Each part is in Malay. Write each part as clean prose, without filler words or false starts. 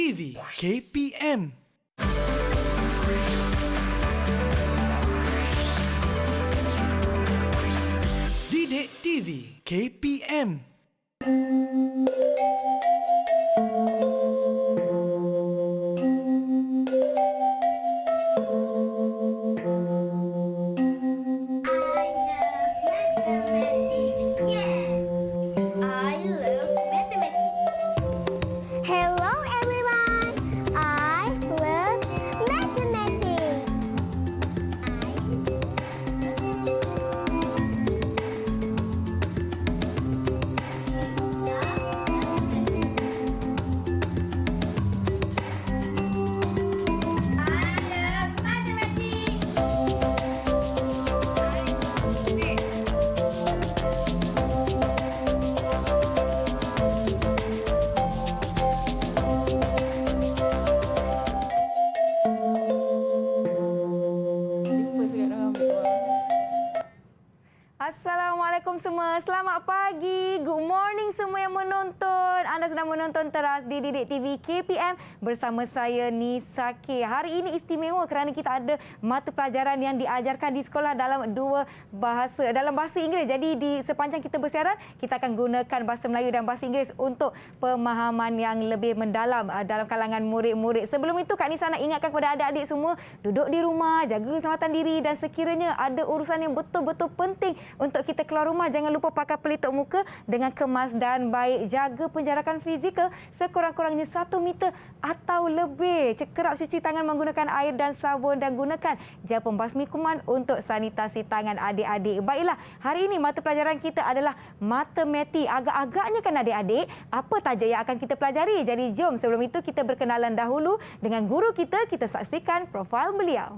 TV KPM. Didik TV KPM. Assalamualaikum semua. Selamat pagi. Good morning semua yang menonton. Anda sedang menonton teras di Didik TV KPM bersama saya Nisaki. Hari ini istimewa kerana kita ada mata pelajaran yang diajarkan di sekolah dalam dua bahasa. Dalam bahasa Inggeris. Jadi di sepanjang kita bersiaran, kita akan gunakan bahasa Melayu dan bahasa Inggeris untuk pemahaman yang lebih mendalam dalam kalangan murid-murid. Sebelum itu, Kak Nisa nak ingatkan kepada adik-adik semua, duduk di rumah, jaga keselamatan diri dan sekiranya ada urusan yang betul-betul penting untuk kita keluar rumah, jangan lupa pakai pelitup muka dengan kemas dan baik. Jaga penjarakan fizikal sekurang-kurangnya 1 meter atau lebih. Kerap cuci tangan menggunakan air dan sabun dan gunakan gel pembasmi kuman untuk sanitasi tangan adik-adik. Baiklah, hari ini mata pelajaran kita adalah matematik. Agak-agaknya kan adik-adik, apa tajuk yang akan kita pelajari? Jadi jom sebelum itu kita berkenalan dahulu dengan guru kita. Kita saksikan profil beliau.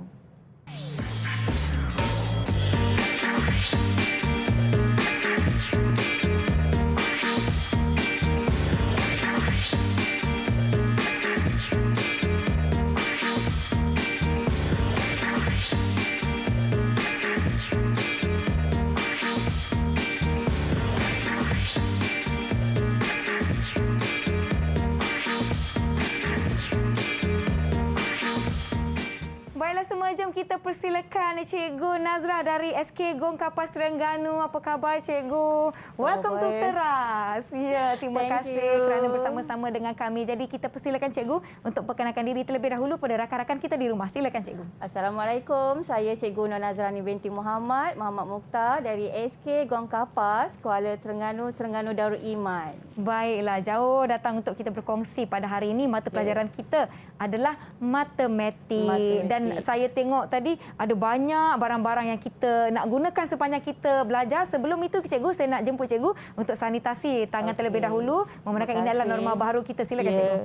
Baiklah semua, jom kita persilakan Cikgu Nazrah dari SK Gong Kapas Terengganu. Apa khabar Cikgu? Welcome to Teras. Ya, terima kasih kerana bersama-sama dengan kami. Jadi kita persilakan Cikgu untuk perkenalkan diri terlebih dahulu pada rakan-rakan kita di rumah. Silakan Cikgu. Assalamualaikum. Saya Cikgu Nur Nazrani binti Muhammad Mukhtar dari SK Gong Kapas, Kuala Terengganu, Terengganu Darul Iman. Baiklah, jauh datang untuk kita berkongsi pada hari ini. Mata pelajaran kita adalah matematik. Dan saya tengok tadi ada banyak barang-barang yang kita nak gunakan sepanjang kita belajar. Sebelum itu, Cikgu, saya nak jemput Cikgu untuk sanitasi tangan terlebih dahulu. Memandangkan ini adalah norma baru kita. Silakan Cikgu.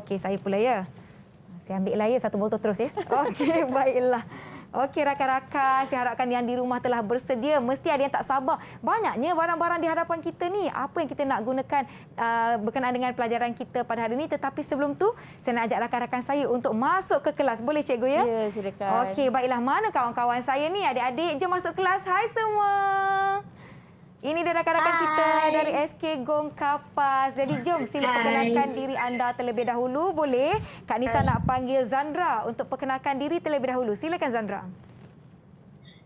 Okey, saya pula ya. Saya ambil lah ya, satu botol terus ya. Okey, baiklah. Okey rakan-rakan, saya harapkan yang di rumah telah bersedia. Mesti ada yang tak sabar. Banyaknya barang-barang di hadapan kita ni. Apa yang kita nak gunakan berkenaan dengan pelajaran kita pada hari ini. Tetapi sebelum tu, saya nak ajak rakan-rakan saya untuk masuk ke kelas. Boleh Cikgu ya? Ya, silakan. Okey, baiklah. Mana kawan-kawan saya ni? Adik-adik, jom masuk kelas. Hai semua. Ini dia rakan-rakan kita dari SK Gong Kapas. Jadi jom sila perkenalkan diri anda terlebih dahulu. Boleh? Kak Nisa nak panggil Zandra untuk perkenalkan diri terlebih dahulu. Silakan Zandra.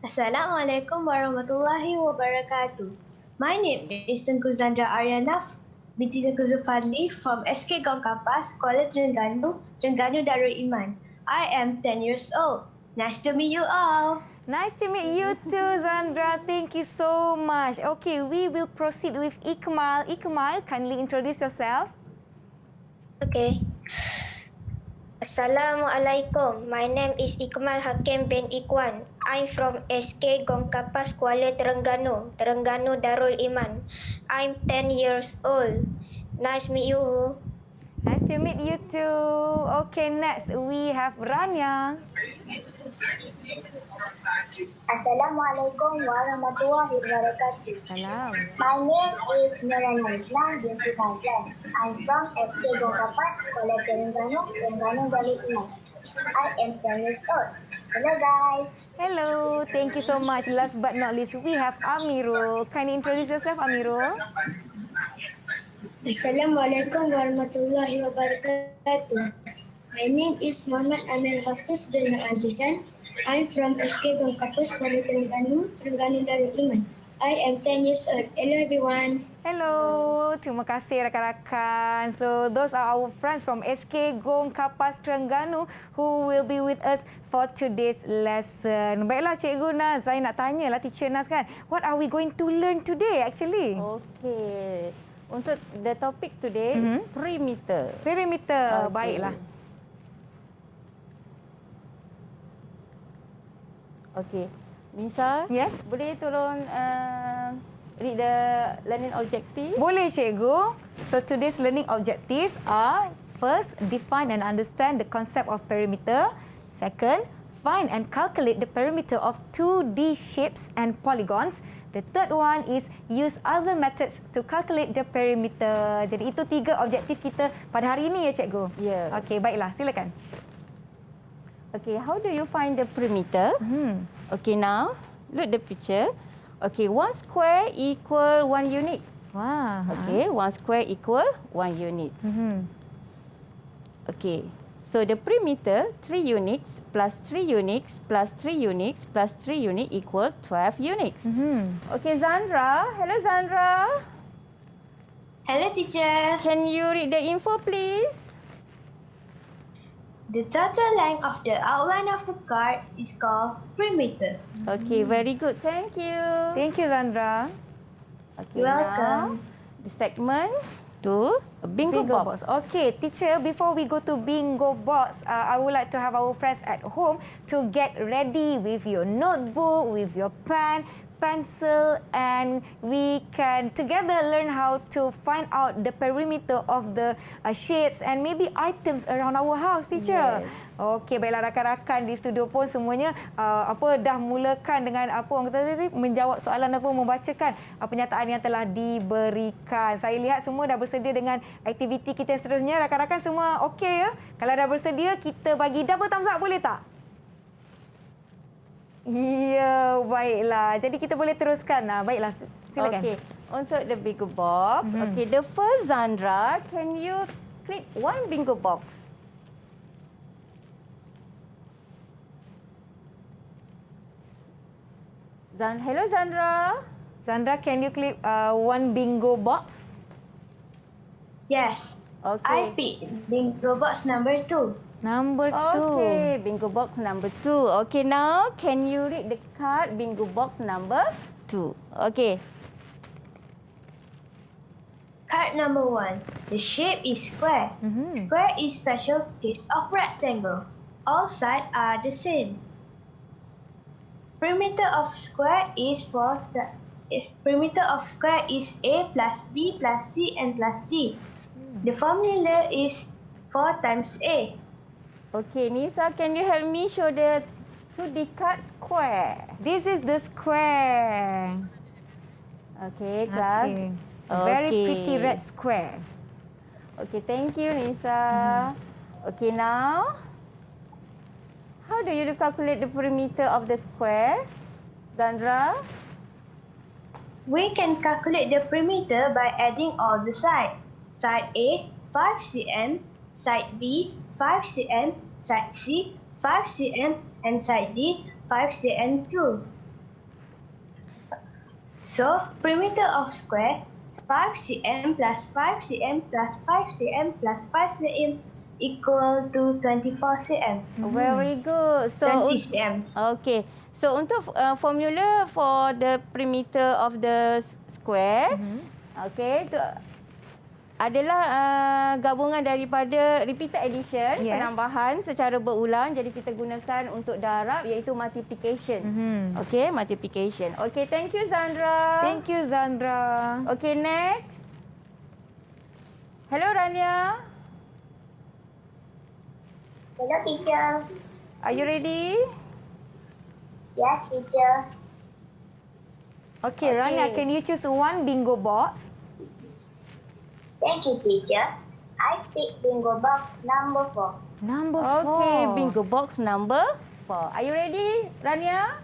Assalamualaikum warahmatullahi wabarakatuh. My name is Tengku Zandra Aryanaf binti Tengku Zulfadli from SK Gong Kapas, Kuala Terengganu, Terengganu Darul Iman. I am 10 years old. Nice to meet you all. Nice to meet you too, Zandra. Thank you so much. Okay, we will proceed with Ikmal. Ikmal, kindly introduce yourself. Okay. Assalamualaikum. My name is Ikmal Hakim bin Ikwan. I'm from SK Gong Kapas, Kuala Terengganu, Terengganu Darul Iman. I'm 10 years old. Nice to meet you. Nice to meet you too. Okay, next we have Rania. Assalamualaikum warahmatullahi wabarakatuh. Salam. My name is Nurana Islam binti Fazlan. I'm from SK Gong Kapas, Kuala Terengganu, Terengganu Darul Iman. I am 10 years old. Hello guys. Hello, thank you so much. Last but not least, we have Amirul. Kindly introduce yourself, Amirul. Assalamualaikum warahmatullahi wabarakatuh. My name is Muhammad Amir Hafiz bin Azizan. I'm from SK Gongkapus Kuala Terengganu, Terengganu Darul Iman. I am 10 years old. Hello everyone. Hello, terima kasih rakan-rakan. So those are our friends from SK Gong Kapas Terengganu who will be with us for today's lesson. Baiklah Cikgu Naz, saya nak tanyalah Teacher Naz kan, what are we going to learn today actually? Okay. Untuk the topic today is perimeter. Perimeter, Okay. baiklah. Okay. Nisa, Yes? boleh tolong read the learning objective? Boleh Cikgu. So today's learning objectives are: first, define and understand the concept of perimeter. Second, find and calculate the perimeter of 2D shapes and polygons. The third one is use other methods to calculate the perimeter. Jadi itu 3 objektif kita pada hari ini ya Cikgu? Ya. Okey, baiklah. Silakan. Okay, how do you find the perimeter? Okay, now look the picture. Okay, 1 square equal 1 unit. Wah. Okay, 1 square equal 1 unit. Okay, so the perimeter 3 units plus 3 units plus 3 units plus 3 unit equal 12 units. Okay, Zandra. Hello, Zandra. Hello teacher. Can you read the info, please? The total length of the outline of the card is called perimeter. Okay, very good. Thank you. Thank you Zandra. Okay, You're welcome. Now, the segment to bingo, box. Okay, teacher, before we go to bingo box, I would like to have our friends at home to get ready with your notebook, with your pen, pencil, and we can together learn how to find out the perimeter of the shapes and maybe items around our house, teacher. Yes. Okey, baiklah rakan-rakan di studio pun semuanya dah mulakan dengan orang kata tadi menjawab soalan membacakan pernyataan yang telah diberikan. Saya lihat semua dah bersedia dengan aktiviti kita yang seterusnya. Rakan-rakan semua okey ya? Kalau dah bersedia, kita bagi double thumbs up boleh tak? Ya, baiklah. Jadi kita boleh teruskan. Baiklah, silakan. Okay, untuk the bingo box. Okay, the first Zandra, can you click one bingo box? Hello, Zandra. Sandra, can you click one bingo box? Yes. Okay. I picked bingo box number 2. Number 2. Okay, bingo box number 2. Okay, now can you read the card bingo box number 2? Okay. Card number 1. The shape is square. Square is special case of rectangle. All sides are the same. Perimeter of square is perimeter of square is A plus B plus C and plus D. The formula is 4 times A. Okay, Nisa, can you help me show the 2D card square? This is the square. Okay, class. Okay. Very Okay. pretty red square. Okay, thank you, Nisa. Okay, now, how do you calculate the perimeter of the square, Zandra? We can calculate the perimeter by adding all the sides. Side A, 5 cm, side B, 5 cm, side C, 5 cm, and side D, 5 cm too. So, perimeter of square, 5 cm plus 5 cm plus 5 cm plus 5 cm equal to 24 cm. Very good. So, 20 cm. okay. So, untuk formula for the perimeter of the square, okay, itu adalah gabungan daripada repeated addition, Yes. penambahan secara berulang. Jadi kita gunakan untuk darab iaitu multiplication. Okay, multiplication. Okay, thank you Zandra. Thank you, Zandra. Okay, next. Hello Rania. Hello, teacher. Are you ready? Yes, teacher. Okay, Rania, can you choose one bingo box? Thank you, teacher. I picked bingo box number 4. Number 4. Okay, bingo box number 4. Are you ready, Rania?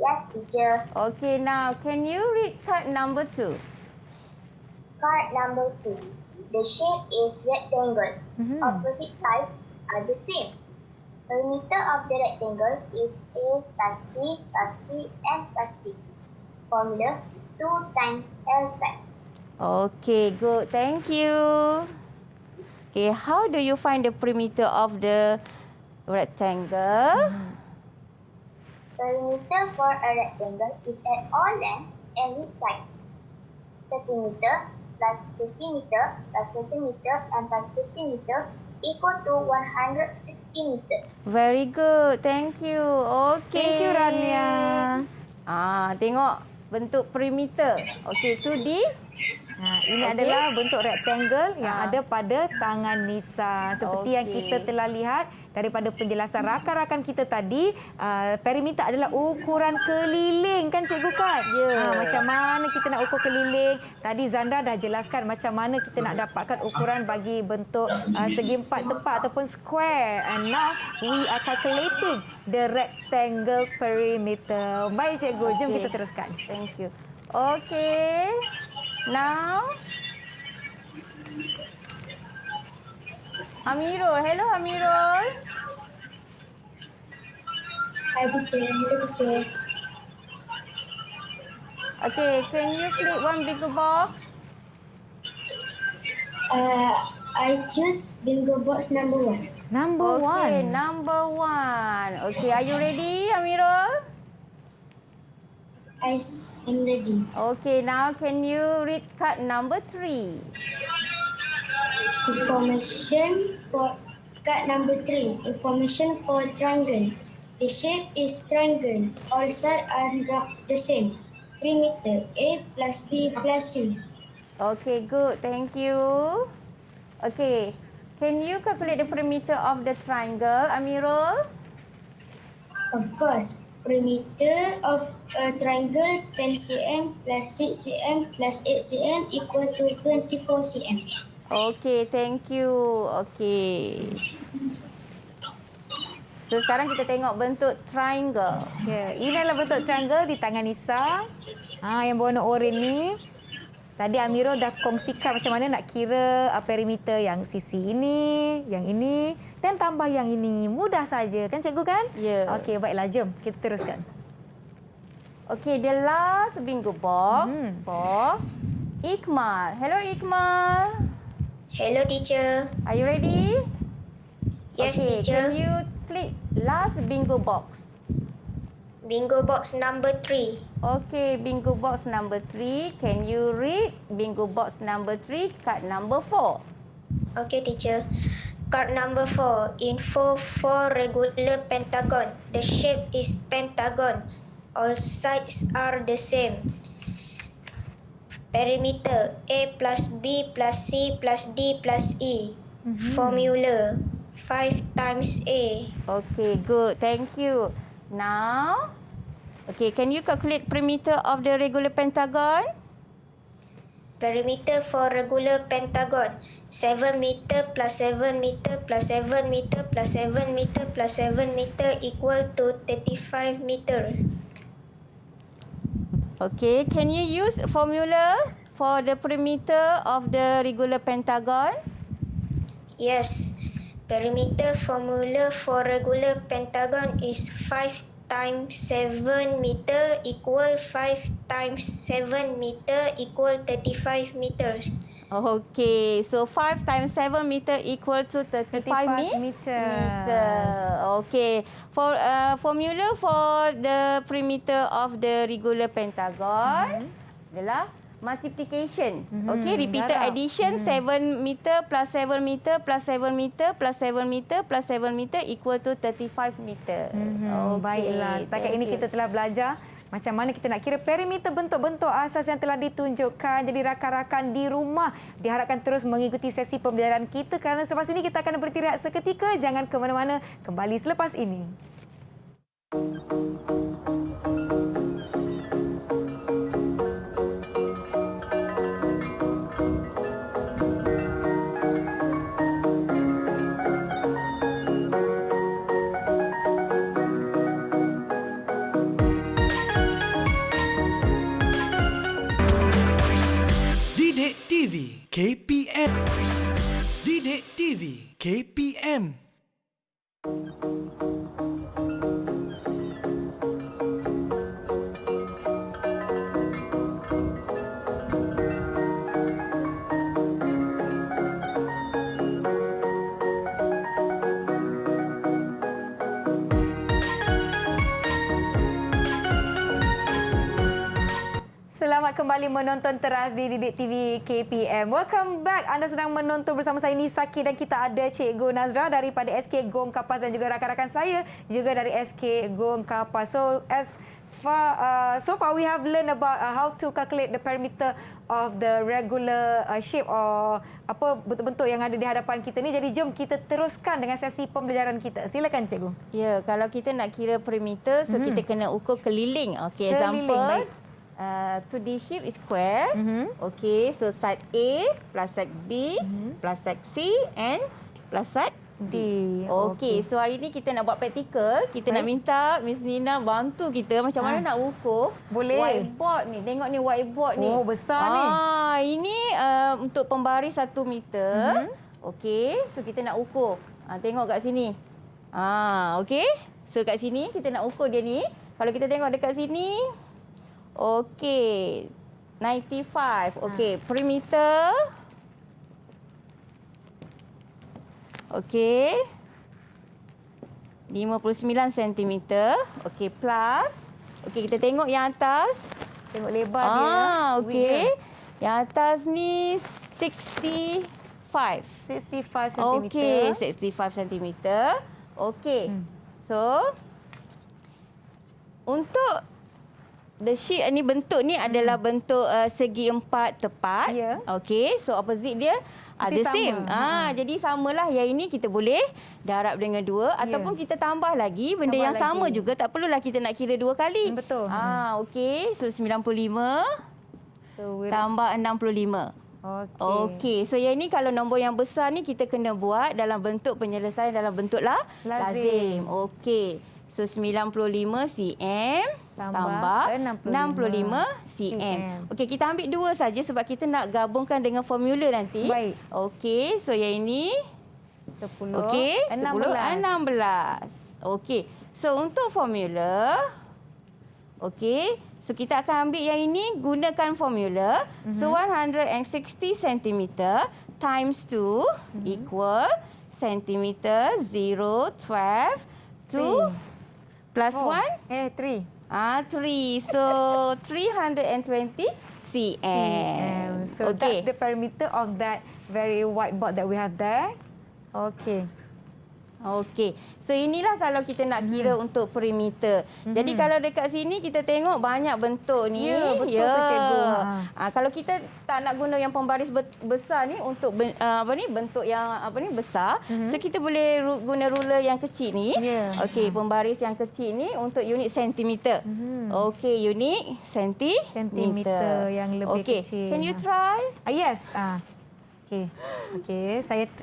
Yes, teacher. Okay, now can you read card number 2? Card number 2. The shape is rectangle. Opposite sides are the same. Perimeter of the rectangle is A plus B plus C and plus D. Formula 2 times L side. Okay, good. Thank you. Okay, how do you find the perimeter of the rectangle? Perimeter for a rectangle is at all length and width sides. 30 meter plus 50 meter plus 20 meter and plus 50 meter equal to 160 meter. Very good. Thank you. Okay. Thank you, Rania. Tengok bentuk perimeter. Okey, tu di. Ini adalah bentuk rektangle yang ada pada tangan Nisa. Seperti yang kita telah lihat daripada penjelasan rakan-rakan kita tadi, perimeter adalah ukuran keliling kan cikgu kan? Ya. Macam mana kita nak ukur keliling? Tadi Zandra dah jelaskan macam mana kita nak dapatkan ukuran bagi bentuk segi empat tepat ataupun square. And now we are calculating the rectangle perimeter. Baik cikgu, jom kita teruskan. Thank you. Okay. Now, Amirul. Hello, Amirul. Hi teacher, hello teacher. Okay, can you click one bigger box? I choose bingo box number 1. Number Okay, one. number 1. Okay, are you ready, Amirul? I am ready. Okay, now can you read card number 3? Information for card number 3. Information for triangle. The shape is triangle. All sides are the same. Perimeter A plus B plus C. Okay, good. Thank you. Okay, can you calculate the perimeter of the triangle, Amirul? Of course, perimeter of a triangle 10 cm plus 6 cm plus 8 cm equal to 24 cm. Okay, thank you. Okay. So sekarang kita tengok bentuk triangle. Ini adalah bentuk triangle di tangan Nisa. Yang berwarna oranye ni. Tadi Amirul dah kongsikan macam mana nak kira perimeter yang sisi ini, yang ini dan tambah yang ini. Mudah saja kan cikgu kan? Ya. Okey, baiklah jom kita teruskan. Okay, the last bingo box for Ikmal. Hello, Ikmal. Hello teacher. Are you ready? Yes Okay, teacher. can you click last bingo box? Bingo box number 3. Okay, bingo box number 3. Can you read bingo box number 3, card number 4? Okay teacher. Card number 4. In 4 regular pentagon. The shape is pentagon. All sides are the same. Perimeter A plus B plus C plus D plus E. Formula 5 times A. Okay, good. Thank you. Now, okay, can you calculate perimeter of the regular pentagon? Perimeter for regular pentagon. 7 meter plus 7 meter plus 7 meter plus 7 meter plus 7 meter equal to 35 meter. Okay, can you use formula for the perimeter of the regular pentagon? Yes. Perimeter formula for regular pentagon is 5 times 7 meter equal 5 times 7 meter equal 35 meters. Okay, so 5 times 7 meter equal to 35 meters. Okay, for formula for the perimeter of the regular pentagon adalah multiplications. Okay, repeated darab. addition 7 meter plus 7 meter plus 7 meter plus 7 meter plus 7 meter equal to 35 meter. Okay, Baiklah, setakat thank ini you. kita telah belajar macam mana kita nak kira perimeter bentuk-bentuk asas yang telah ditunjukkan. Jadi rakan-rakan di rumah diharapkan terus mengikuti sesi pembelajaran kita kerana selepas ini kita akan berhenti rehat seketika. Jangan ke mana-mana, kembali selepas ini. Didik TV KPM. Didik TV KPM. Selamat kembali menonton teras di Didik TV KPM. Welcome back. Anda sedang menonton bersama saya Nisaki dan kita ada Cikgu Nazra daripada SK Gong Kapas dan juga rakan-rakan saya juga dari SK Gong Kapas. So far we have learned about how to calculate the perimeter of the regular shape or apa bentuk-bentuk yang ada di hadapan kita ni. Jadi jom kita teruskan dengan sesi pembelajaran kita. Silakan Cikgu. Ya, kalau kita nak kira perimeter, so kita kena ukur keliling. Okey, Keliling, example. baik. 2D shape is square. Okay, so side A plus side B plus side C and plus side D. Okay, so hari ni kita nak buat praktikal. Kita nak minta Miss Nina bantu kita macam mana nak ukur Boleh. whiteboard ni. Tengok ni whiteboard ni. Oh, besar ni. Ini untuk pembaris 1 meter. Okay, so kita nak ukur. Tengok kat sini. Okay, so kat sini kita nak ukur dia ni. Kalau kita tengok dekat sini, okey, 95. Okey, perimeter. Okey. 59 cm. Okey, plus. Okey, kita tengok yang atas. Tengok lebar dia. Okey. Yang atas ni 65. 65 cm. Okey, 65 cm. Okey. So, untuk the sheet ni bentuk ni adalah bentuk segi empat tepat. Ya. Okey, so opposite dia Mesti the sama. same. Jadi samalah yang ini kita boleh darab dengan 2 ataupun kita tambah lagi benda Tambah yang sama lagi. juga, tak perlulah kita nak kira 2 kali. Betul. Okey, so 95 So we'll... tambah 65. Okey. Okey, so yang ini kalau nombor yang besar ni kita kena buat dalam bentuk penyelesaian dalam bentuk lazim. Okey. So 95 cm tambah 65 cm. Okey, kita ambil 2 saja sebab kita nak gabungkan dengan formula nanti. Baik. Okey, so yang ini 10. okey, 10 16. Okey. So untuk formula, okey, so kita akan ambil yang ini gunakan formula. So 160 cm times 2 equal centimeter 0 12 2 plus 1 3. 3. So 320 cm. So that's the perimeter of that very whiteboard that we have there. Okay. Okey. So inilah kalau kita nak kira untuk perimeter. Jadi kalau dekat sini kita tengok banyak bentuk ni. Ya, betul tu, Cikgu. Kalau kita tak nak guna yang pembaris besar ni untuk bentuk yang besar, so kita boleh guna ruler yang kecil ni. Ya. Okey, pembaris yang kecil ni untuk unit sentimeter. Okey, unit Sentimeter yang lebih kecil. Can you try? Yes. Okay.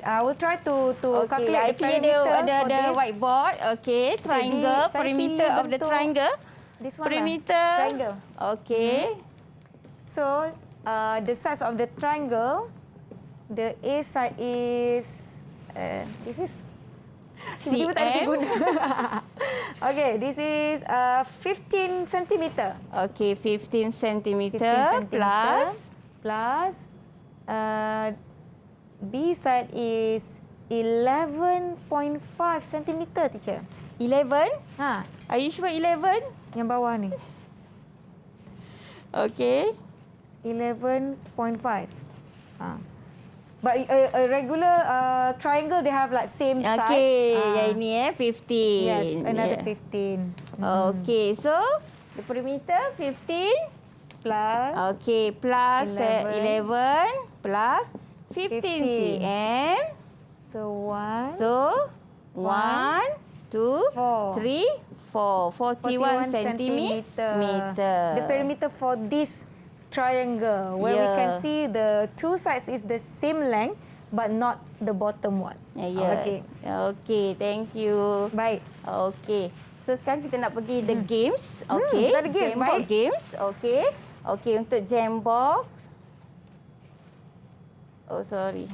I will try to calculate the Dia perimeter ada for this. whiteboard. Okay, triangle, saya perimeter pilih of the bentuk triangle. This one Perimeter. triangle. Okay. So the size of the triangle, the A side is this is tiba-tiba tak ada cm. guna. Okay, this is 15 centimeter. Okay, 15 centimeter 15 centimeter plus B side is 11.5 centimeter, teacher. 11. Ha, Are you sure 11? yang bawah ni. Okay. 11.5. But a regular triangle, they have like same size. Okay, yang ini 15. Yes, another Yeah. 15. Okay, so the perimeter 15. Plus. Okay, plus 11 plus 15 cm. So 1. So 1, 2, 3, 4. 41 centimeter. The perimeter for this triangle, where we can see the two sides is the same length, but not the bottom one. Yes. Okay, thank you. Baik. Okay. So sekarang kita nak pergi the games. Okay. kita ada games, Jambox baik. games. Okay. Okay, untuk Jambox. Oh, sorry.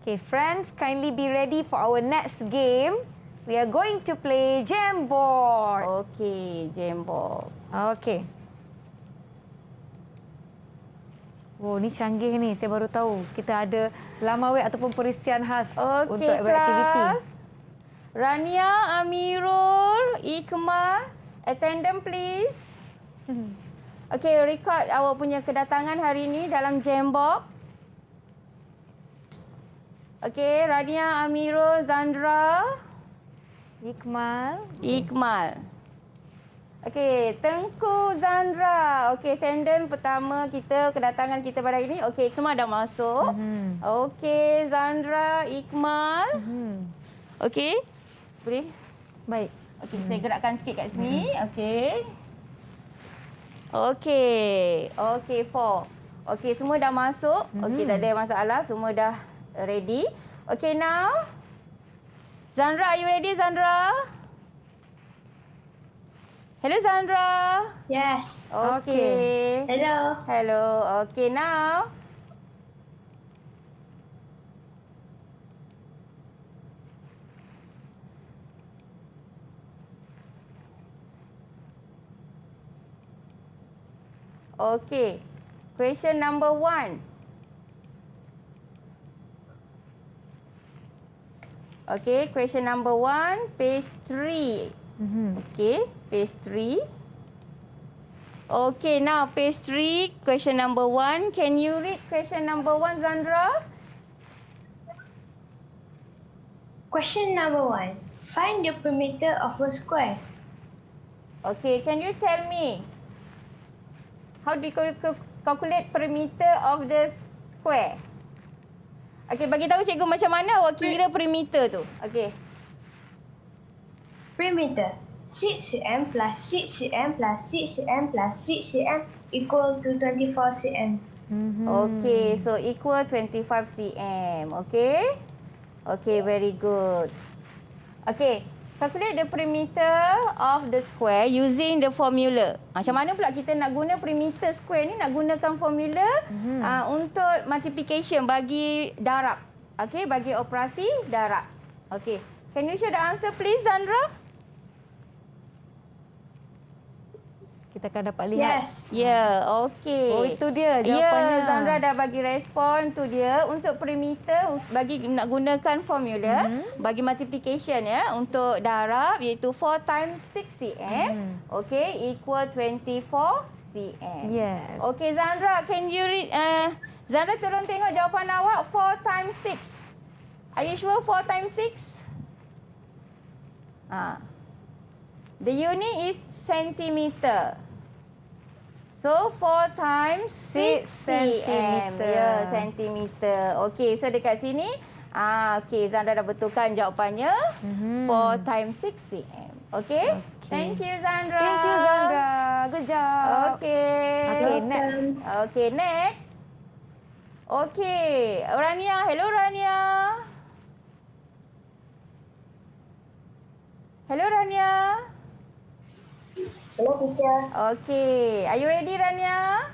Okay, friends, kindly be ready for our next game. We are going to play Jamboard. Okey, Jamboard. Okay. Oh, ni canggih ni. Saya baru tahu. Kita ada lamawek ataupun perisian khas untuk Okey, beraktiviti. kelas. Rania, Amirul, Ikmal, attendant please. Okey, record awak punya kedatangan hari ini dalam Jamboard. Okey, Rania, Amirul, Zandra, Ikmal. Ikmal. Okey, Tengku, Zandra. Okey, attendant pertama kita, kedatangan kita pada hari ini. Okey, Ikmal dah masuk. Okey, Zandra, Ikmal. Okey, boleh? Baik. Okey, saya gerakkan sikit kat sini. Okey. Okey. Okey, 4. Okey, semua dah masuk. Okey, tak ada masalah. Semua dah ready. Okey, now. Zandra, are you ready, Zandra? Hello, Zandra. Yes. Okey. Hello. Hello. Okey, now. Okey. Question number 1. Okey, question number 1, page 3. Okey, page 3. Okey, now page 3, question number 1. Can you read question number 1, Zandra? Question number 1. Find the perimeter of a square. Okey, can you tell me how do you calculate perimeter of the square? Okey, bagi tahu cikgu macam mana awak kira perimeter tu. Okey. Perimeter 6 cm plus 6 cm plus 6 cm plus 6 cm equal to 24 cm. Okey, so equal 25 cm. Okey. Okey, very good. Okey, calculate the perimeter of the square using the formula. Macam mana pula kita nak guna perimeter square ni? Nak gunakan formula untuk multiplication bagi darab. Okey, bagi operasi darab. Okey. Can you show the answer please, Zandra? Kita akan dapat lihat. Yes. Ya, okey. Oh, itu dia jawapannya. Ya, Zandra dah bagi respon tu dia. Untuk perimeter, bagi nak gunakan formula bagi multiplication ya untuk darab iaitu 4 times 6 cm. Okey, equal 24 cm. Yes. Okey, Zandra, can you read? Zandra tolong tengok jawapan awak 4 times 6. Are you sure 4 times 6? The unit is centimeter. So 4 times 6 cm. Ya, centimeter. Okey, so dekat sini okey, Zandra dah betulkan jawapannya. 4 times 6 cm. Okey? Thank you, Zandra. Thank you, Zandra. Good job. Okey. Okay, next. Okey, next. Okey, Rania. Hello, Rania. Hello, Rania. Hello, teacher. Okay. Are you ready, Rania?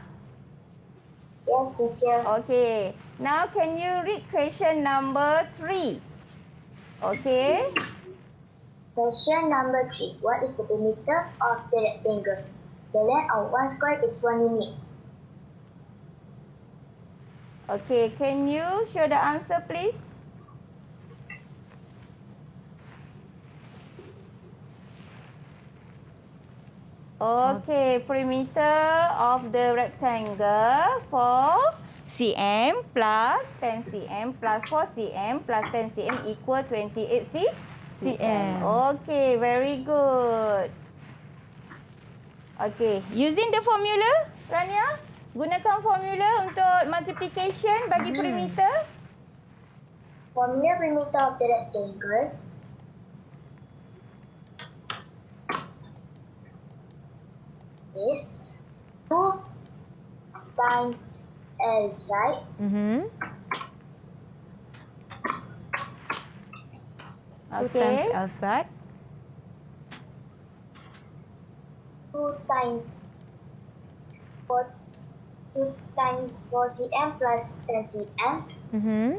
Yes, teacher. Okay. Now, can you read question number 3? Okay. Question number 3. What is the perimeter of the rectangle? The length of one square is 1 unit. Okay. Can you show the answer, please? Okay, perimeter of the rectangle 4 cm plus 10 cm plus 4 cm plus 10 cm equal 28 cm. Okay, very good. Okay, using the formula, Rania, gunakan formula untuk multiplication bagi perimeter. Formula perimeter of the rectangle is 2 times L side Two times outside. 2 times 40 2 times 4 cm plus 10 cm Mhm.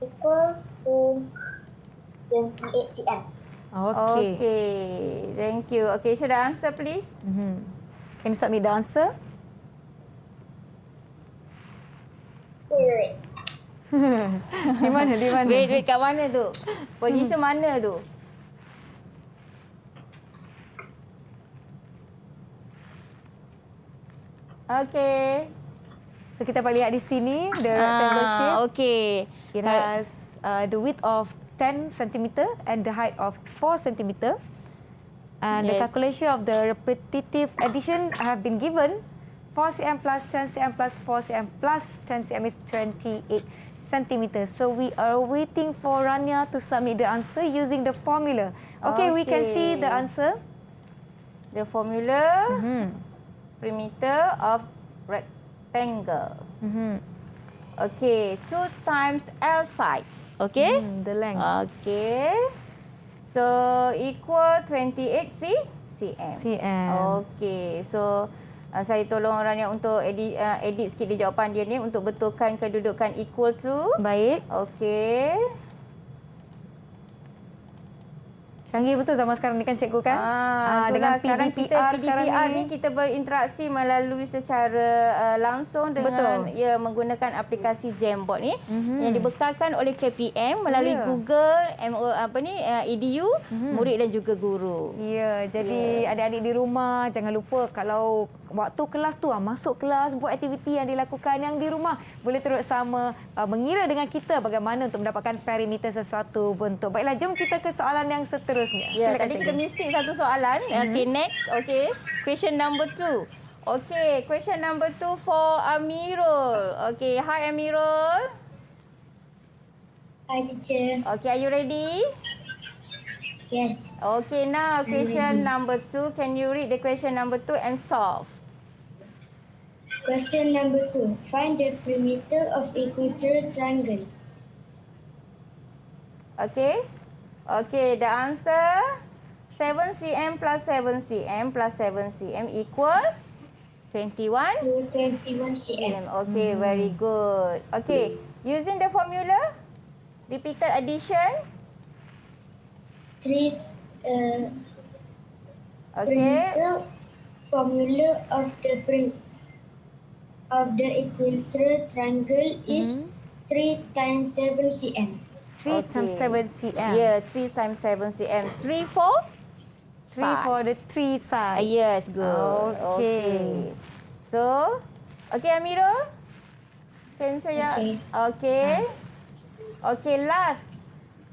equal to 28 cm. Okay. Okay. Thank you. Okay, should I answer please? Mhm. Can you submit the answer? Wait. Di mana? Di mana? Wait, kat mana tu? Position mana tu? Okay. So kita dapat lihat di sini the rectangle shape. Okay. It has the width of 10 cm and the height of 4 cm. And the Yes. calculation of the repetitive addition have been given. 4 cm plus 10 cm plus 4 cm plus 10 cm is 28 cm. So we are waiting for Rania to submit the answer using the formula. Okay, we can see the Okay. answer. The formula Hmm. perimeter of rectangle. Okay, 2 times L side. Okay? The length. Okay. So equal 28 cm. cm. Okay. So saya tolong Rania untuk edit sikit dia jawapan dia ni untuk betulkan kedudukan equal to. Baik. Okay. Canggih betul zaman sekarang ni kan cikgu kan? Dengan sekarang PDPR PDPR ni kita berinteraksi melalui secara langsung dengan menggunakan aplikasi Jamboard ni yang dibekalkan oleh KPM melalui Google EDU murid dan juga guru. Ya, jadi adik-adik di rumah jangan lupa kalau waktu kelas tu masuk kelas buat aktiviti yang dilakukan yang di rumah boleh terus sama mengira dengan kita bagaimana untuk mendapatkan perimeter sesuatu bentuk. Baiklah, jom kita ke soalan yang seterusnya. Ya, Silakan, tadi cikgu. kita mistake satu soalan. Okay, next. Okay, question number 2. Okay, question number 2 for Amirul. Okay, hi Amirul. Hi, teacher. Okay, are you ready? Yes. Okay, now I'm question ready. number 2. Can you read the question number 2 and solve? Question number 2. Find the perimeter of equilateral triangle. Okay. Okay, the answer 7 cm plus 7 cm plus 7 cm equal 21 To 21 cm. cm. Okay, very good. Okay, using the formula, repeated addition. 3 Okay. perimeter formula of the equilateral triangle is 3 times 7 cm. 3 times 7 cm. Yeah, 3 times 7 cm. 3 for? 3 for the 3 sides. Yes, good. Okay. So, okay Amirul? Can you show ya? Okay. Okay. Okay, last.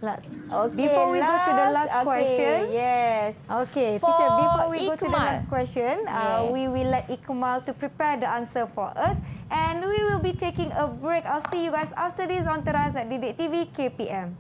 Okay, Before we go to the last question. Yes. Okay, For teacher, before we go to the Iqmal. last question, Yes. we will let Iqmal to prepare the answer for us and we will be taking a break. I'll see you guys after this on Teras at Didik TV KPM.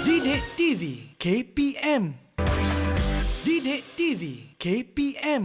Didik TV KPM. Didik TV KPM.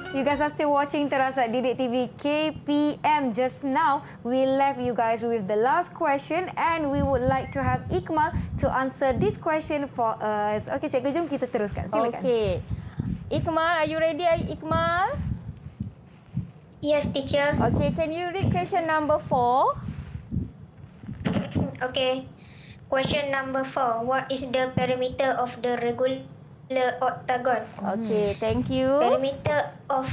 You guys are still watching Teras at Didik TV KPM. Just now, we left you guys with the last question and we would like to have Iqmal to answer this question for us. Okay, cikgu, jom kita teruskan. Silakan. Okay. Iqmal, are you ready Iqmal? Yes, teacher. Okay, can you read question number 4? Okay. Question number 4. What is the perimeter of the regular octagon? Okay, thank you. Perimeter of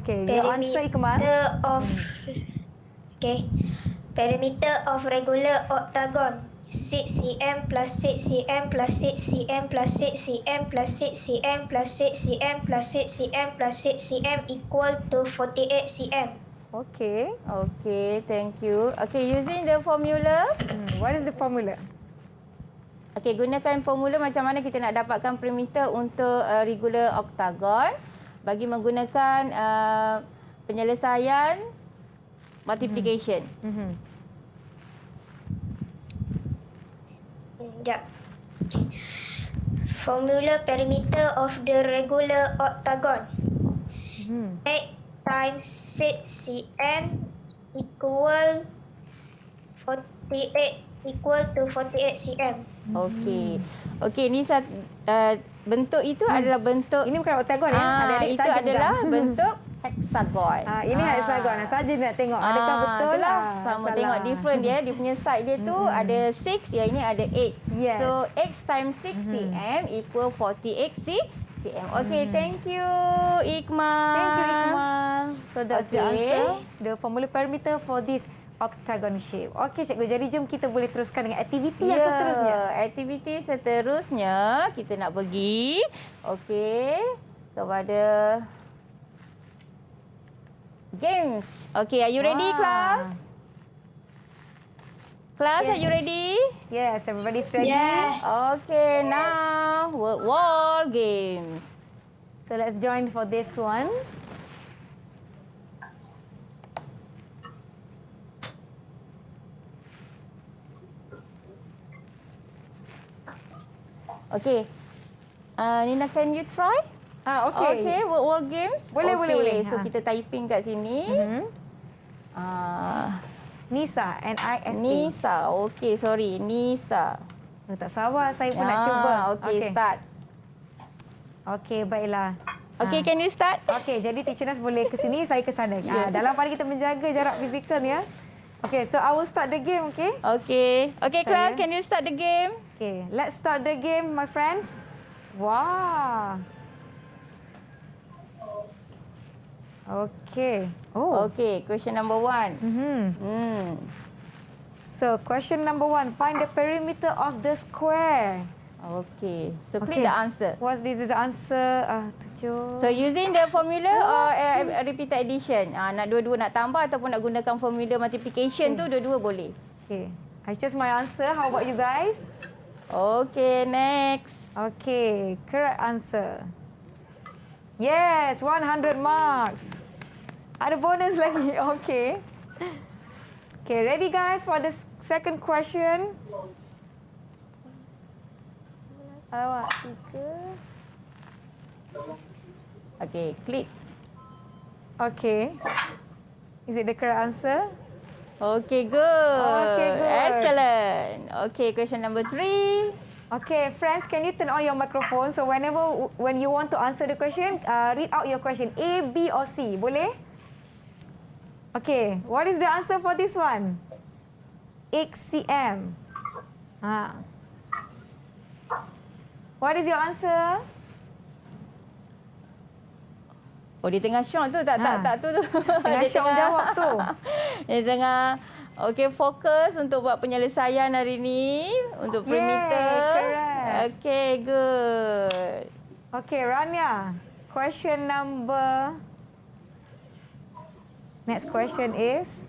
Okay, your answer, Iqmal. perimeter of regular octagon 6cm plus 6cm plus 6cm plus 6cm plus 6cm plus 6cm plus 6cm plus 6cm equal to 48 cm. Okay. Okay, thank you. Okay, using the formula. What is the formula? Okay, gunakan formula macam mana kita nak dapatkan perimeter untuk regular octagon bagi menggunakan penyelesaian multiplication. Sekejap. Formula perimeter of the regular octagon. 8 times 6 cm equal 48 cm. Okey. Okey, ni bentuk itu adalah bentuk Ini bukan oktagon ya. Adik-adik itu saja adalah pegang. bentuk hexagon. Ini hexagon. Saja nak tengok adakah betul itulah. lah. Sama Salah. tengok different dia. Dia punya side dia tu ada 6, yang ini ada 8. Yes. So x times 6 cm equal 48 cm. Okay, thank you Iqmal. Thank you, Iqmal. So that's the Okay. answer. The formula perimeter for this octagon shape. Okey, cikgu. Jadi jom kita boleh teruskan dengan aktiviti yang seterusnya. Aktiviti seterusnya kita nak pergi kepada games. Okay, are you ready, Wah. class? Class, Yes. are you ready? Yes, everybody's ready. Yes. Okay, now word wall games. So let's join for this one. Okay. Nina, can you try? Okay. Okay, word wall games. Boleh, okay. boleh, boleh. So kita typing kat sini. Nisa, N-I-S-A. Nisa. Okay, sorry. Nisa. Oh, tak sabar, saya pun nak cuba. Okay, start. Okey, baiklah. Okay, can you start? Okey, jadi Teacher Nas boleh ke sini, saya ke sana. Dalam pada kita menjaga jarak fizikal ni ya. Okey, so I will start the game, okey? Okay. Okay, Start, class, ya. can you start the game? Okay, let's start the game, my friends. Wow. Okay. Oh. Okay, question number 1. So, question number 1. Find the perimeter of the square. Okay, so click the answer. What's this is the answer? 7. So using the formula or repeated addition. Nak dua-dua nak tambah ataupun nak gunakan formula multiplication tu dua-dua boleh. Okay. I choose my answer. How about you guys? Okay, next. Okay, correct answer. Yes, 100 marks. Ada bonus lagi. Okay. Okay, ready guys for the second question? Awak 3. Okay, click. Okay. Is it the correct answer? Okay, good. Okay, good. Excellent. Okay, question number 3. Okay, friends, can you turn on your microphone? So when you want to answer the question, read out your question. A, B or C. Boleh? Okay, what is the answer for this one? X cm. What is your answer? Oh, dia tengah syok tu. Tak tu. Tengah Dia syok jawab tu. Dia tengah fokus untuk buat penyelesaian hari ni untuk perimeter. Correct. Okay, good. Okay, Rania. Question number... Next question is...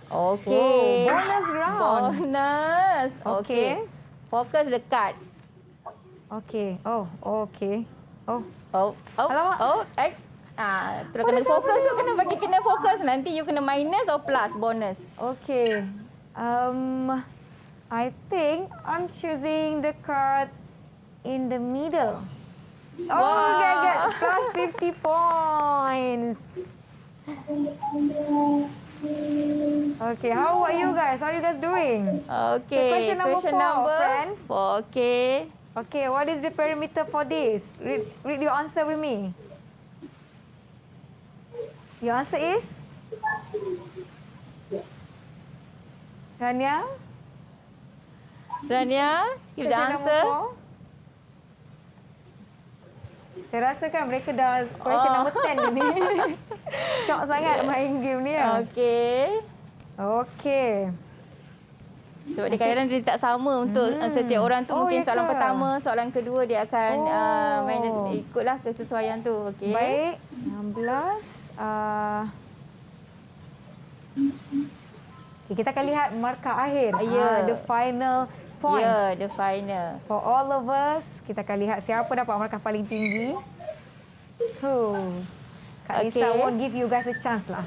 Okay. Oh, bonus round. Bonus. Okay. Fokus dekat. Okay. Oh, okay. Oh. Alamak. Terus kena fokus tu, kena fokus. Nanti you kena minus or plus bonus. Okay. I think I'm choosing the card in the middle. Oh, I get plus 50 points. Okay, how about you guys? How are you guys doing? Okay, question number 4, friends. 4, okay. Okay, what is the perimeter for this? Read your answer with me. Your answer is? Rania? Rania, give the Question number answer. 4. Saya rasa kan mereka dah question number 10 ni. Syok sangat main game ni ya. Okay. Okay. Sebab dia kadang-kadang dia tak sama untuk setiap orang tu. Mungkin ya soalan ke? pertama, soalan kedua dia akan main ikutlah kesesuaian tu. Okey. Baik, 16. Okay, kita akan lihat markah akhir. The final points. Ya, the final. For all of us, kita akan lihat siapa dapat markah paling tinggi. Kak Lisa won't give you guys a chance lah.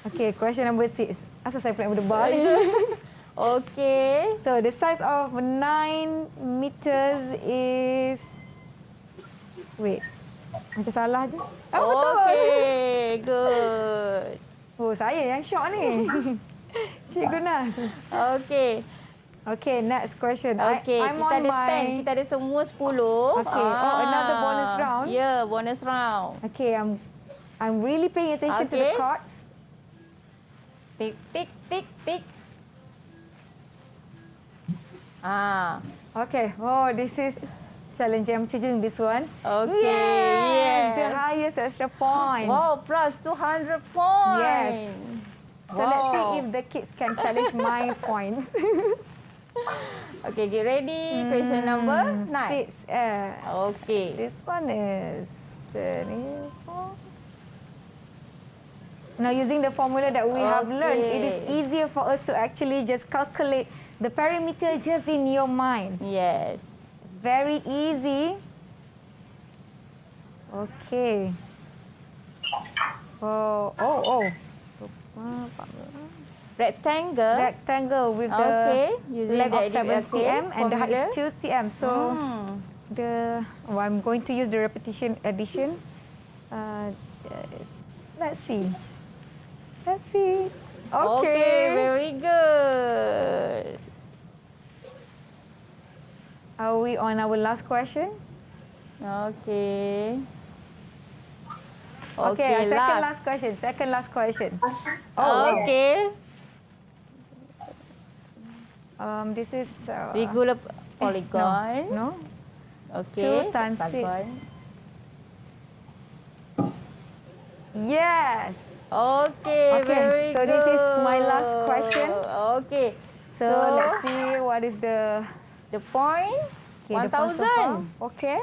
Okay, question number 6. Asal saya pernah berdebar ni. Okay. So, the size of 9 meters is... Wait. Macam salah je. Oh, betul. Okay, good. Oh, saya yang shock ni. Cikgu Nas. Okay. Okay, next question. Okay, I'm kita on ada my... 10. Kita ada semua 10. Okay. Oh, another bonus round? Yeah, bonus round. Okay, I'm really paying attention to the Okay. cards. Tik, tik, tik, tik. Okay. Oh, this is challenging. I'm choosing this one. Okay, Yes! yes. The highest extra points. Wow, plus 200 points. Yes. So let's see Wow. if the kids can challenge my points. Okay, get ready. Question number 9. 6. Okay. This one is 24. Now, using the formula that we have learned, it is easier for us to actually just calculate the perimeter just in your mind. Yes. It's very easy. Okay. Oh. Rectangle. Rectangle with the using leg of the 7 cm and the height formula. is 2 cm. So I'm going to use the repetition addition. Let's see. Okay, very good. Are we on our last question? Okay. Second last question. Okay. This is Regular polygon. No. Okay. 2 times Polygon. 6. Yes. Okay, very so good. this is my last question. Okay. So let's see what is the point. okay, the point so far. 1,000. Okay.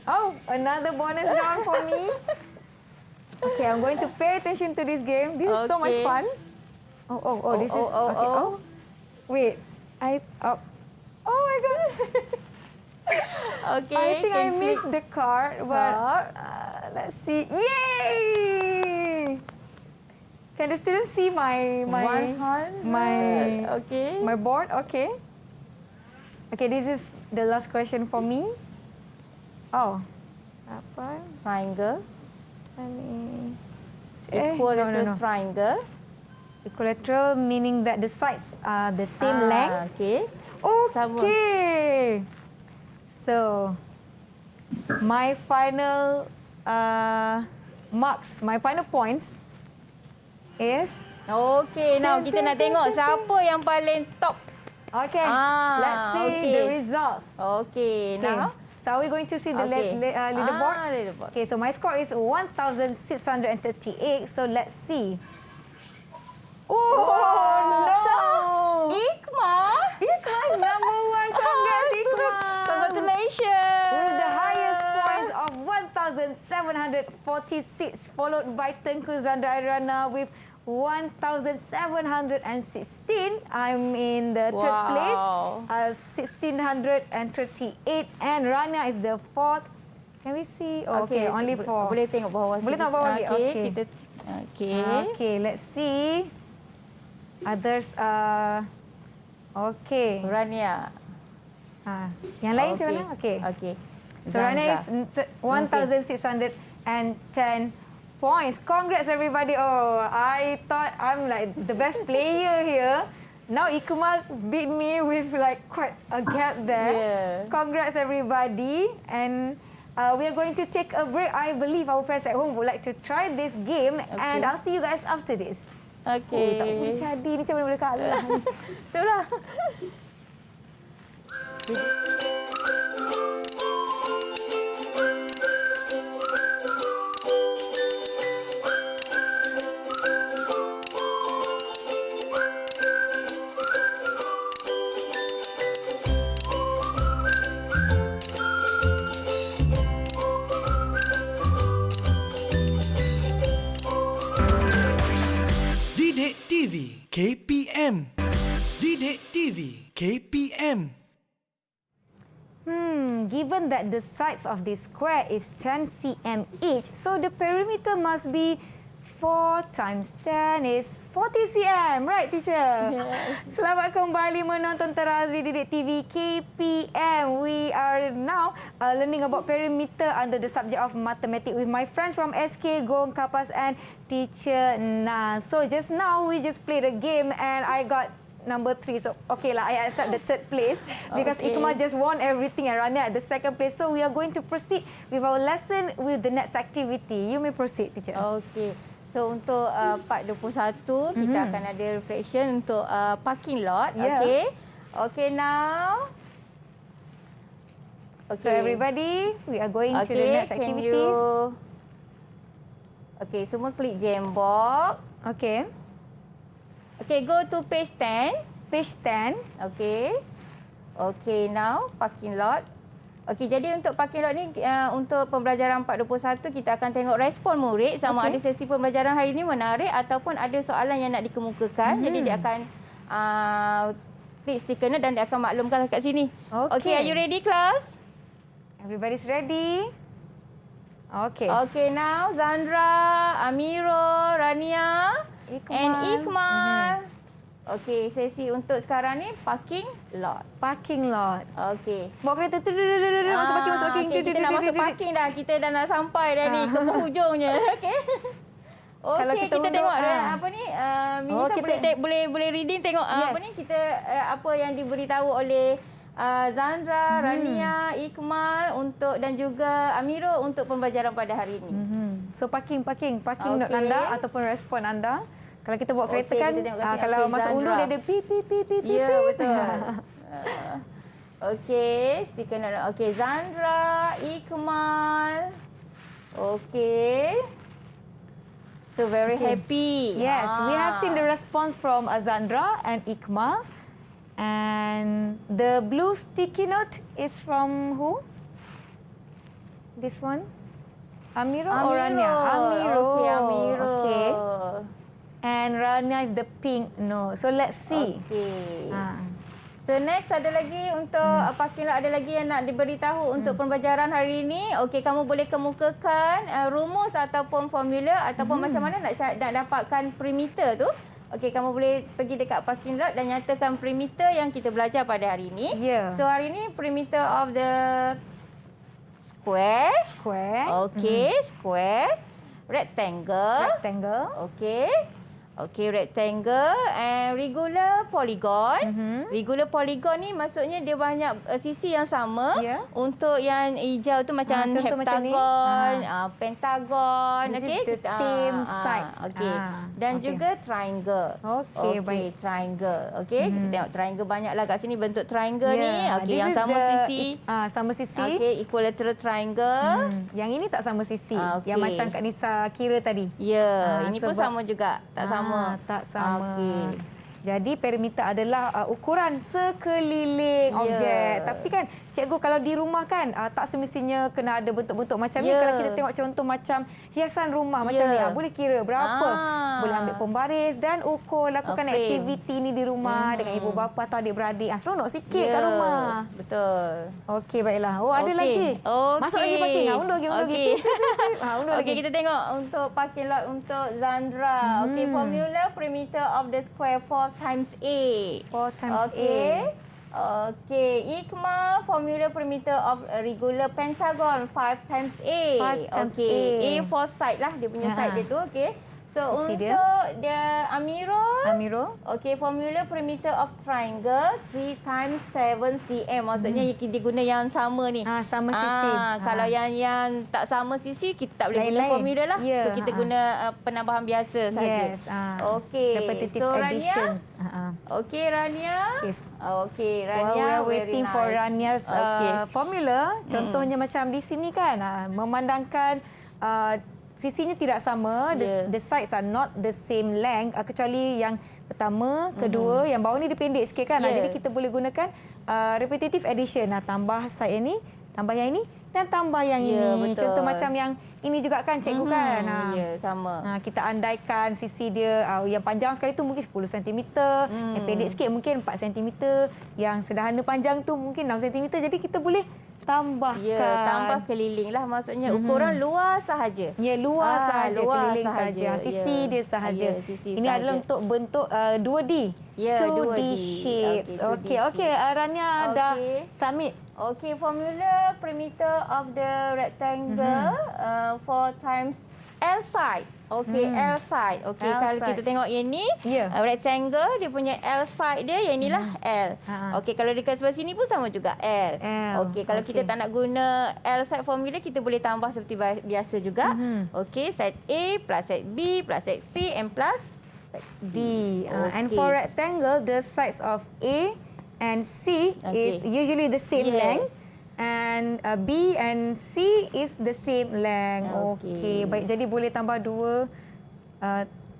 Oh, another bonus round for me. Okay, I'm going to pay attention to this game. This is so much Okay. fun. This is okay. Wait, oh my gosh. Okay. I think I can missed click the card, but card. let's see. Yay! Can the students see my 100. Okay. my board? Okay. Okay, this is the last question for me. Oh, apa? Triangle. No. Equilateral triangle. Equilateral meaning that the sides are the same length. Okay. Okay. So, my final marks, my final points is... Okay, now kita nak tengok siapa yang paling top. Okay, let's see the results. Okay, now... So, are we going to see the leaderboard? Leaderboard. Okay, so my score is 1,638. So, let's see. Oh, no! Ikma. Ikma is number 1. Congrats, Ikma! Congratulations! With the highest points of 1,746, followed by Tengku Zandra Irana with 1,716. I'm in the third place, 1,638, and Rania is the 4th. Can we see? Oh, okay, only 4. Boleh tengok bawah. Boleh tengok bawah lagi? Okay. Okay, let's see. Others are... Okay. Rania. Yang lain macam mana? Okay. So Rania is 1,610 points. Congrats everybody. Oh, I thought I'm like the best player here. Now Ikmal beat me with like quite a gap there. Yeah. Congrats everybody. And we are going to take a break. I believe our friends at home would like to try this game. And I'll see you guys after this. Okay. Tak boleh jadi ni, macam mana boleh kalah. Itulah. Didik TV KPM. Given that the sides of this square is 10 cm each, so the perimeter must be 4 times 10 is 40 cm. Right, teacher? Yes. Selamat kembali menonton teras di Didik TV KPM. We are now learning about perimeter under the subject of mathematics with my friends from SK Gong Kapas and teacher Na. So just now we just played a game and I got number 3. So, okay lah, I accept the third place because Okay. Ikma just won everything and Rania at the second place. So, we are going to proceed with our lesson with the next activity. You may proceed, teacher. Okey. So untuk part 21 kita akan ada reflection untuk parking lot. Yeah. Okey. Okey now. So, everybody, we are going to the Okey, next can activities. you Okey, semua klik Jambox. Okay. Okey, go to page 10. Page 10. Okey. Okey, now parking lot. Okey, jadi untuk parking lot ni untuk pembelajaran 421 kita akan tengok respon murid sama Okey. ada sesi pembelajaran hari ini menarik ataupun ada soalan yang nak dikemukakan. Jadi dia akan klik stiker note dan dia akan maklumkan kat sini. Okey. Okey, are you ready class? Everybody's ready? Okay. Okay, now Zandra, Amiro, Rania and Ikmal. Okay, sesi untuk sekarang ni parking lot. Parking lot. Okay. Bawa kereta tu, masuk parking, masuk parking. Okay, kita nak masuk parking dah. Kita dah nak sampai dah ni ke penghujungnya. Okay. Kalau Okey, kita kita undur, tengok apa ni? Minisa kita- boleh reading tengok apa Yes. ni kita apa yang diberitahu oleh Zandra, Rania, Ikmal untuk dan juga Amiro untuk pembelajaran pada hari ini. So parking note Okey. anda ataupun respon anda. Kalau kita bawa kereta Okey, kan, kita tengok kat sini. kalau Okey, masuk undur Zandra. dia ada pip pip pip pip. Ya, pip. betul. Okey, stiker note. Okey, Zandra, Ikmal. Okey. So very happy. Yes, we have seen the response from Azandra and Ikmal. And the blue sticky note is from who? This one? Amiro or Rania? Amiro. Okey, Amiro. Okay. And Rania is the pink note. So let's see. Okey. Ah. So next ada lagi untuk parking lot ada lagi yang nak diberitahu untuk pembelajaran hari ini. Okey, kamu boleh kemukakan rumus ataupun formula ataupun macam mana nak dapatkan perimeter tu. Okey, kamu boleh pergi dekat parking lot dan nyatakan perimeter yang kita belajar pada hari ini. Ya. So hari ini perimeter of the square. Square. Okey, square. Rectangle. Rectangle. Okey. Okey, rectangle and regular polygon. Regular polygon ni maksudnya dia banyak sisi yang sama. Ya. Untuk yang hijau tu macam contoh macam ni. heptagon, pentagon. This Okey, is the same size. Okey. Dan okey. juga triangle. Okey, baik. Triangle. Okey, kita tengok triangle banyaklah kat sini bentuk triangle ni. Okey, This yang is sama the sisi. sama sisi. Okey, equilateral triangle. Yang ini tak sama sisi. Okey. Yang macam Kak Nisa kira tadi. Ya, ini pun sebab- sama juga. Tak sama. Tak sama. Okey. Jadi perimeter adalah ukuran sekeliling Ya. objek. Tapi kan cikgu kalau di rumah kan tak semestinya kena ada bentuk-bentuk macam ni. Ya. Kalau kita tengok contoh macam hiasan rumah macam Ya. ni, boleh kira berapa. Ah. Boleh ambil pembaris dan ukur, lakukan Frame. aktiviti ni di rumah dengan ibu bapa atau adik-beradik. Seronok sikit kat rumah. Betul. Okey, baiklah. Oh, ada Okey. lagi. Okey. Masuk lagi parking. Undur lagi, undur Okey. lagi. Undur Okey, lagi. kita tengok untuk parking lot untuk Zandra. Okey, formula perimeter of the square 4 times A. 4 times Okey. A. Okey, Ikmal formula perimeter of a regular pentagon 5 times A. 5 times Okey, A. A for side lah dia punya side dia tu. Okey. So Sisi untuk dia. dia Amirul. Amiro. Okey, formula perimeter of triangle 3 times 7 cm. Maksudnya dia guna yang sama ni. Sama sisi. Kalau yang tak sama sisi, kita tak boleh guna Lain-lain. formula lah. Ya, So, kita guna penambahan biasa saja. Yes. Okey. Repetitive So, additions. Rania. Okey, Rania. Yes. Okey, While Rania. we are very waiting nice. for Rania's Okey. formula, contohnya macam di sini kan, memandangkan sisinya tidak sama, Yeah. the sides are not the same length, kecuali yang pertama, kedua, yang bawah ni dia pendek sikit kan. Yeah. Jadi kita boleh gunakan repetitive addition. Tambah side yang ni, tambah yang ini, dan tambah yang Ya, ini. betul. Contoh macam yang ini juga kan cikgu kan. Ya, sama. Kita andaikan sisi dia yang panjang sekali tu mungkin 10 cm, yang pendek sikit mungkin 4 cm, yang sederhana panjang tu mungkin 6 cm. Jadi kita boleh tambahkan. Ya, tambah keliling lah maksudnya. Ukuran luar sahaja. Ya, luar sahaja, luar keliling sahaja. sahaja. Sisi dia sahaja. Ya, sisi Ini sahaja. adalah untuk bentuk 2D. Ya, 2D shapes. Okey, 2D Okey, Rania dah Okey. submit. Okay, formula perimeter of the rectangle 4 times L side. Okay, L side. Okay, L kalau side. kita tengok yang ni, Ya. rectangle, dia punya L side dia, yang inilah L. Okay, kalau dekat sebelah sini pun sama juga L. Okay, kalau kita tak nak guna L side formula, kita boleh tambah seperti biasa juga. Okay, side A plus side B plus side C and plus side D. And for rectangle, the sides of A and C is usually the same length. And B and C is the same length. Okay, baik. Jadi boleh tambah dua.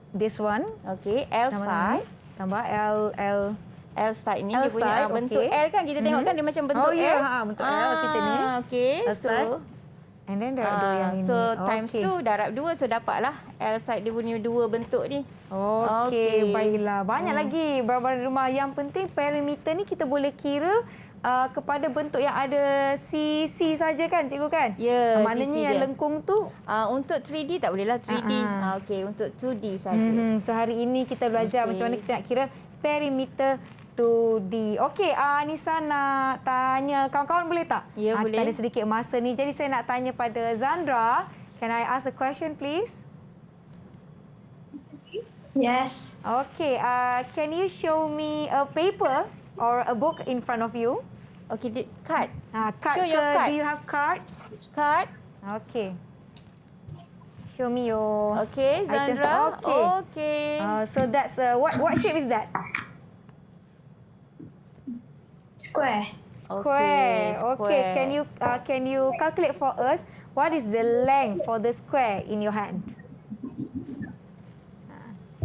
This one. Okay, L side. Tambah L side ni L dia punya side, bentuk okey. L kan. Kita tengok kan dia macam bentuk L. Bentuk L macam ni. Okey, L side. so And then darab dua yang ini. so times tu darab 2, so dapatlah L side dia punya dua bentuk ni. Okey, baiklah. Banyak lagi barang-barang rumah. Yang penting perimeter ni kita boleh kira kepada bentuk yang ada sisi saja kan cikgu kan? Ya, maknanya sisi yang dia. lengkung tu. Untuk 3D tak bolehlah 3D. Okey, untuk 2D saja. So hari ini kita belajar macam mana kita nak kira perimeter 2D. Okey, Anissa nak tanya kawan-kawan boleh tak? Ya, boleh. Kita ada sedikit masa ni. Jadi saya nak tanya pada Zandra. Can I ask a question please? Yes. Okay, can you show me a paper or a book in front of you? Okey, card. Card Show your ke? card. Do you have cards? Card. Okay. Show me your Okey, items. Zandra. Okay. Okey. So that's what shape is that? Square. Square. Okay. square. Can you calculate for us what is the length for the square in your hand?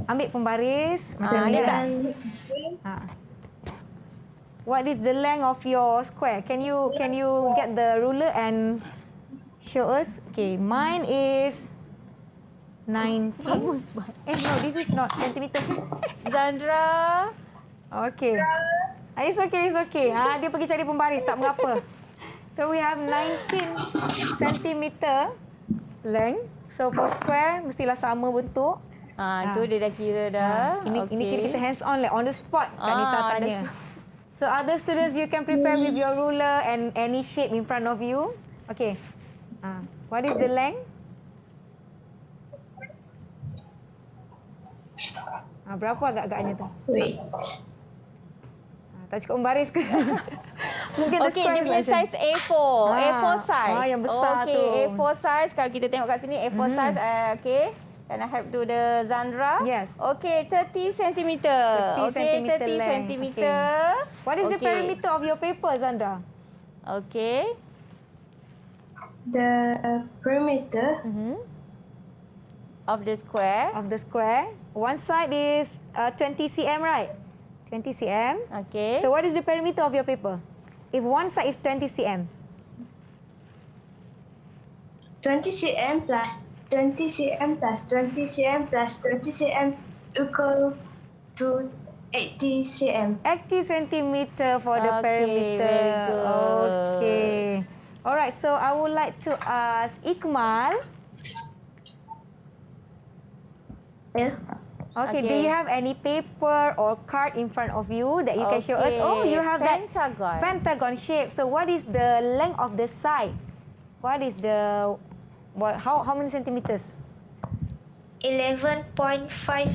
Ambil pembaris macam ni ada kan? tak? What is the length of your square? Can you get the ruler and show us? Okay, mine is 19. No, this is not centimeter. Zandra. Okay. It's okay, it's okay. Dia pergi cari pembaris, tak mengapa. So we have 19 centimeter length. So for square mestilah sama bentuk. Tu dia dah kira dah. Ini kira kita hands on on the spot Kak Nisa on the tanya. So other students you can prepare with your ruler and any shape in front of you. Okay. What is the length? Berapa agak-agaknya tu? Wait. Tak cukup membaris ke? Mungkin Okey, dia punya size A4. A4 size. yang besar tu. Okey, A4 size. Kalau kita tengok kat sini, A4 size. Okey. Can I help to the Zandra? Yes. Okey, 30 cm. 30 Okey, centimeter 30 length. cm. What is the perimeter of your paper, Zandra? Okey. The perimeter Of the square. Of the square. One side is 20 cm, right? 20 cm. Okey. So what is the perimeter of your paper? If one side is 20 cm. 20 cm plus 20 cm plus 20 cm plus 20 cm equal to 80 cm. 80 centimeter for the Okay, perimeter. very good. Okay. Alright, so I would like to ask Ikmal. Yeah. Okay, do Okay. you have any paper or card in front of you that you can show us? Okay, Oh, you have pentagon. that pentagon shape. So what is the length of the side? What is the how many centimeters? 11.5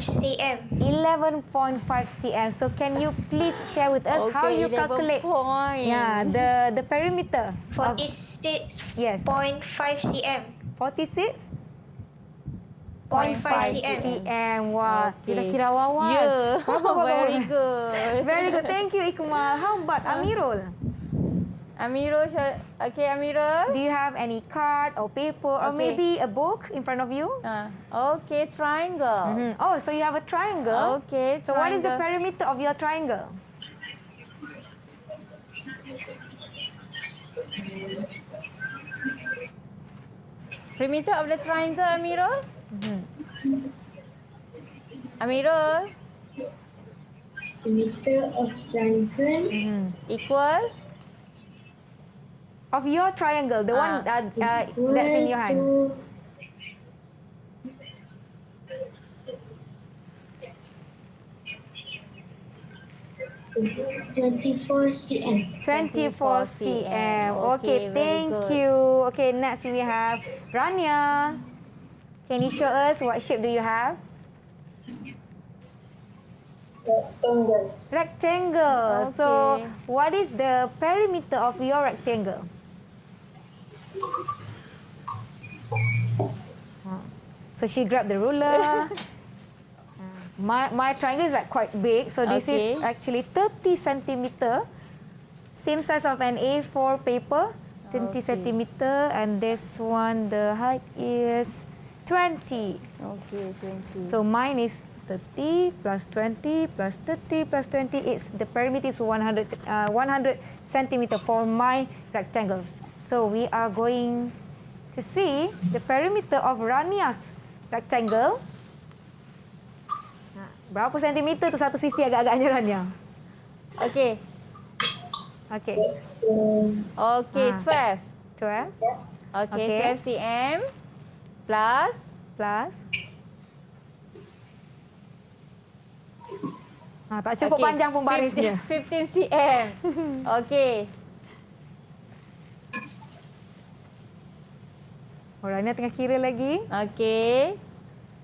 cm. 11.5 cm. So can you please share with us how you 11 calculate point. the perimeter? of- 46.5 Yes. cm. 46? 0.5 cm. Wah, kita Okay. kira awal-awal. Yeah. Bagus. Very good. Very good. Thank you, Ikmal. How about Amirul? Amirul, okay, Amirul. Do you have any card or paper or Okay. maybe a book in front of you? Okay, triangle. Oh, so you have a triangle. Okay, So what is the triangle. perimeter of your triangle? Perimeter of the triangle, Amirul? Amirul? Perimeter of triangle. Equal? Of your triangle, the one that's in your hand. To 24 cm. 24 cm. Okay, very thank good. you. Okay, next we have Rania. Can you show us what shape do you have? Rectangle. Rectangle. So, Okay. what is the perimeter of your rectangle? So she grabbed the ruler. My triangle is like quite big, so this is Okay. actually 30 centimeter, same size of an A4 paper, 20 Okay. centimeter, and this one the height is 20. Okay, 20. So mine is 30 plus 20 plus 30 plus 20. The perimeter is 100 centimeter for my rectangle. So we are going to see the perimeter of Rania's rectangle. Berapa sentimeter tu satu sisi agak-agaknya, Rania? Okay. Okay. Okay, 12. 12 Okay, Okay. 12 cm plus plus. Tak cukup panjang pun barisnya. 15 cm. Okay. Rania tengah kira lagi. Okay.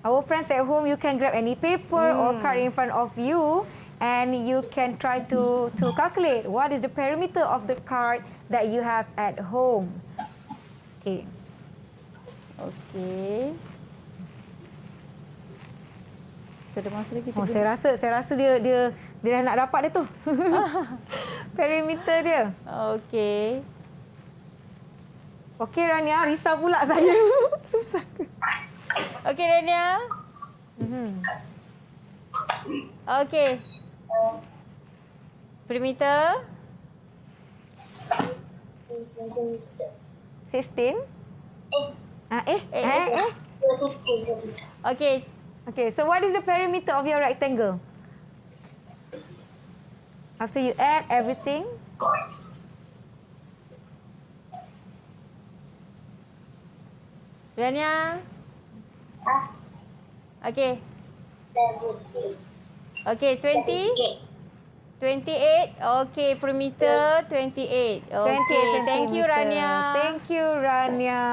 Our friends at home, you can grab any paper or card in front of you and you can try to calculate what is the perimeter of the card that you have at home. Okay. Okay. Sudah masa lagi Oh, saya rasa dia dah nak dapat dia tu. Perimeter dia. Okay. Okey Rania, risau pula saya. Susah ke? Okay, Rania. Okay. Perimeter. 16. Okay. Okay, so what is the perimeter of your rectangle? After you add everything. Rania. Okay. Okay, 20. 28. Okay, perimeter 28. Okay, thank you, Rania. Thank you, Rania.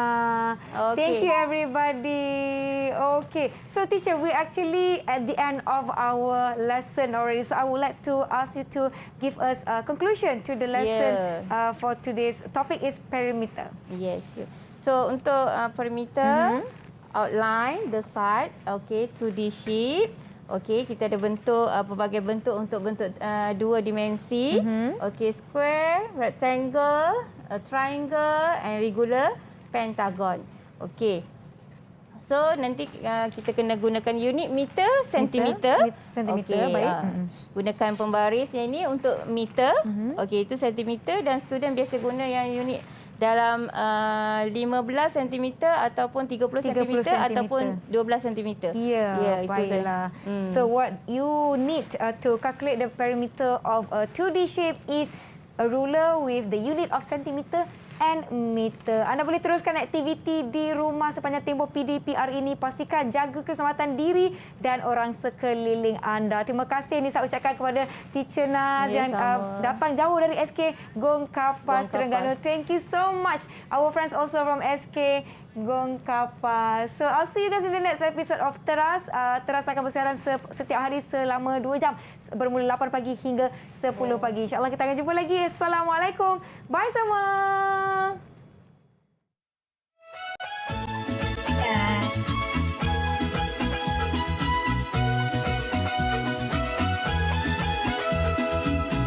Okay. Thank you, everybody. Okay, so teacher, we actually at the end of our lesson already. So I would like to ask you to give us a conclusion to the lesson for today's topic is perimeter. Yes. Good. So untuk perimeter, outline the side, okay, 2D shape. Okey, kita ada bentuk pelbagai bentuk untuk bentuk dua dimensi. Okey, square, rectangle, triangle and regular pentagon. Okey. So nanti kita kena gunakan unit meter, sentimeter. Sentimeter, Okey, baik. gunakan pembaris yang ini untuk meter. Okey, itu sentimeter dan student biasa guna yang unit dalam 15 cm ataupun 30 cm ataupun 12 cm. Ya, baiklah. So what you need to calculate the perimeter of a 2D shape is a ruler with the unit of centimeter and meter. Anda boleh teruskan aktiviti di rumah sepanjang tempoh PDPR ini. Pastikan jaga keselamatan diri dan orang sekeliling anda. Terima kasih ini saya ucapkan kepada Teacher Naz yang datang jauh dari SK Gong Kapas, Terengganu. Thank you so much. Our friends also from SK Gong Kapas. So I'll see you guys in the next episode of Teras. Teras akan bersiaran setiap hari selama 2 jam. Bermula 8 pagi hingga 10 pagi. InsyaAllah kita akan jumpa lagi. Assalamualaikum. Bye semua.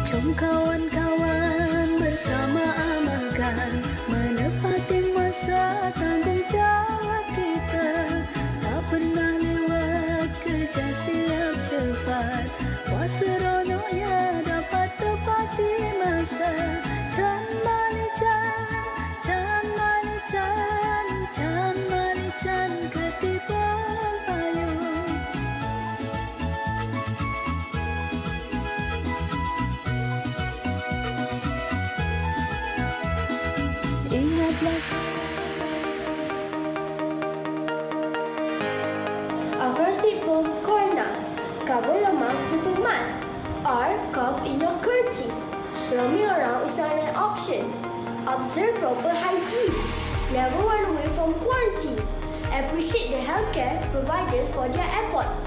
Jom kawan-kawan bersama amalkan, menepati masa tanggungjawab kita. Tak pernah lewat kerja siap cepat, puasa seronoknya dapat tepati masa. Jangan mani, jangan mani, jangan mani. Acrostic corner. Cover your mouth with a mask or cough in your kerchief. Roaming around is not an option. Observe proper hygiene. Never run away from quarantine. Appreciate the healthcare providers for their effort.